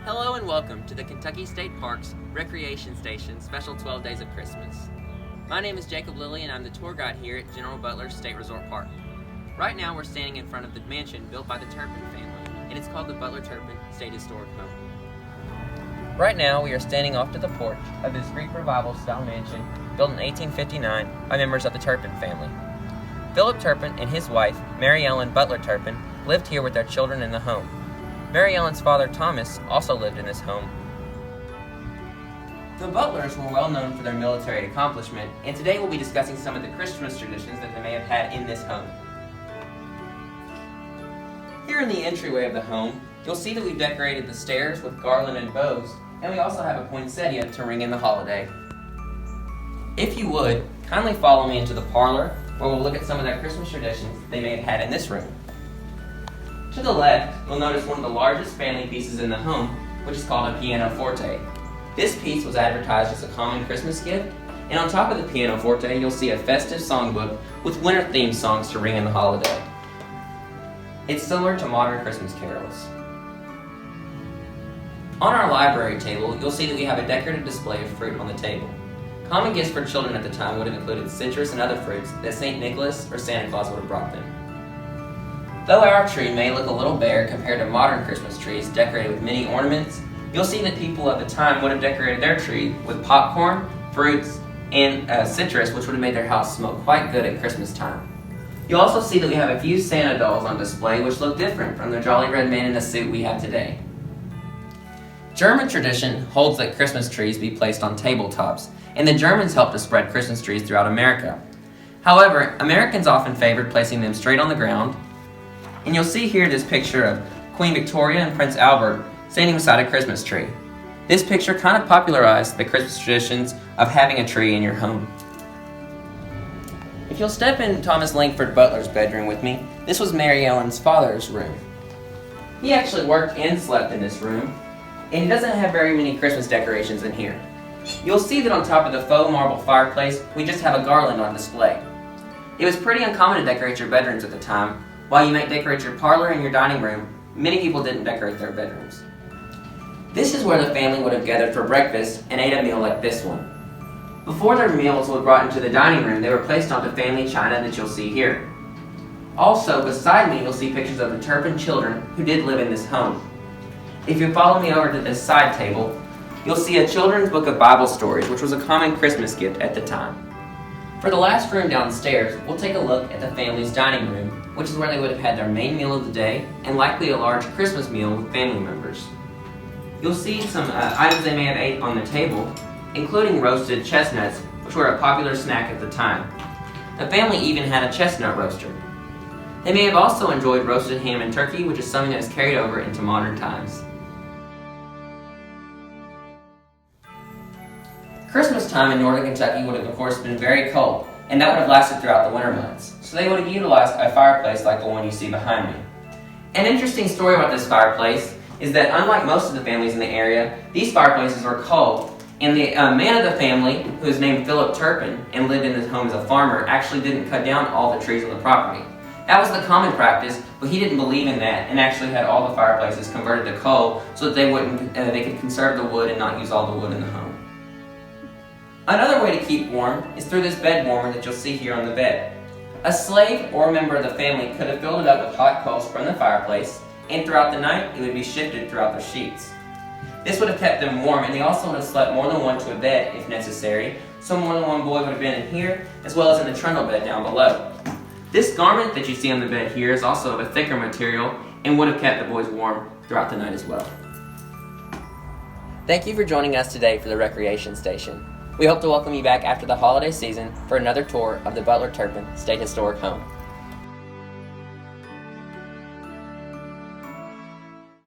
Hello and welcome to the Kentucky State Parks Recreation Station Special 12 Days of Christmas. My name is Jacob Lilly and I'm the tour guide here at General Butler State Resort Park. Right now we're standing in front of the mansion built by the Turpin family, and it's called the Butler Turpin State Historic Home. Right now we are standing off to the porch of this Greek Revival style mansion built in 1859 by members of the Turpin family. Philip Turpin and his wife, Mary Ellen Butler Turpin, lived here with their children in the home. Mary Ellen's father, Thomas, also lived in this home. The Butlers were well known for their military accomplishment, and today we'll be discussing some of the Christmas traditions that they may have had in this home. Here in the entryway of the home, you'll see that we've decorated the stairs with garland and bows, and we also have a poinsettia to ring in the holiday. If you would, kindly follow me into the parlor, where we'll look at some of their Christmas traditions they may have had in this room. To the left, you'll notice one of the largest family pieces in the home, which is called a pianoforte. This piece was advertised as a common Christmas gift, and on top of the pianoforte, you'll see a festive songbook with winter-themed songs to ring in the holiday. It's similar to modern Christmas carols. On our library table, you'll see that we have a decorative display of fruit on the table. Common gifts for children at the time would have included citrus and other fruits that St. Nicholas or Santa Claus would have brought them. Though our tree may look a little bare compared to modern Christmas trees decorated with many ornaments, you'll see that people of the time would have decorated their tree with popcorn, fruits, and citrus, which would have made their house smell quite good at Christmas time. You'll also see that we have a few Santa dolls on display which look different from the jolly red man in a suit we have today. German tradition holds that Christmas trees be placed on tabletops, and the Germans helped to spread Christmas trees throughout America. However, Americans often favored placing them straight on the ground, and you'll see here this picture of Queen Victoria and Prince Albert standing beside a Christmas tree. This picture kind of popularized the Christmas traditions of having a tree in your home. If you'll step in Thomas Langford Butler's bedroom with me, this was Mary Ellen's father's room. He actually worked and slept in this room, and he doesn't have very many Christmas decorations in here. You'll see that on top of the faux marble fireplace, we just have a garland on display. It was pretty uncommon to decorate your bedrooms at the time. While you might decorate your parlor and your dining room, many people didn't decorate their bedrooms. This is where the family would have gathered for breakfast and ate a meal like this one. Before their meals were brought into the dining room, they were placed onto family china that you'll see here. Also, beside me, you'll see pictures of the Turpin children who did live in this home. If you follow me over to this side table, you'll see a children's book of Bible stories, which was a common Christmas gift at the time. For the last room downstairs, we'll take a look at the family's dining room, which is where they would have had their main meal of the day and likely a large Christmas meal with family members. You'll see some items they may have ate on the table, including roasted chestnuts, which were a popular snack at the time. The family even had a chestnut roaster. They may have also enjoyed roasted ham and turkey, which is something that is carried over into modern times. Christmas time in northern Kentucky would have of course been very cold, and that would have lasted throughout the winter months, so they would have utilized a fireplace like the one you see behind me. An interesting story about this fireplace is that unlike most of the families in the area, these fireplaces were cold, and the man of the family, who is named Philip Turpin and lived in his home as a farmer, actually didn't cut down all the trees on the property. That was the common practice, but he didn't believe in that and actually had all the fireplaces converted to coal so that they could conserve the wood and not use all the wood in the home. Another way to keep warm is through this bed warmer that you'll see here on the bed. A slave or a member of the family could have filled it up with hot coals from the fireplace, and throughout the night it would be shifted throughout their sheets. This would have kept them warm, and they also would have slept more than one to a bed if necessary, so more than one boy would have been in here as well as in the trundle bed down below. This garment that you see on the bed here is also of a thicker material and would have kept the boys warm throughout the night as well. Thank you for joining us today for the Recreation Station. We hope to welcome you back after the holiday season for another tour of the Butler Turpin State Historic Home.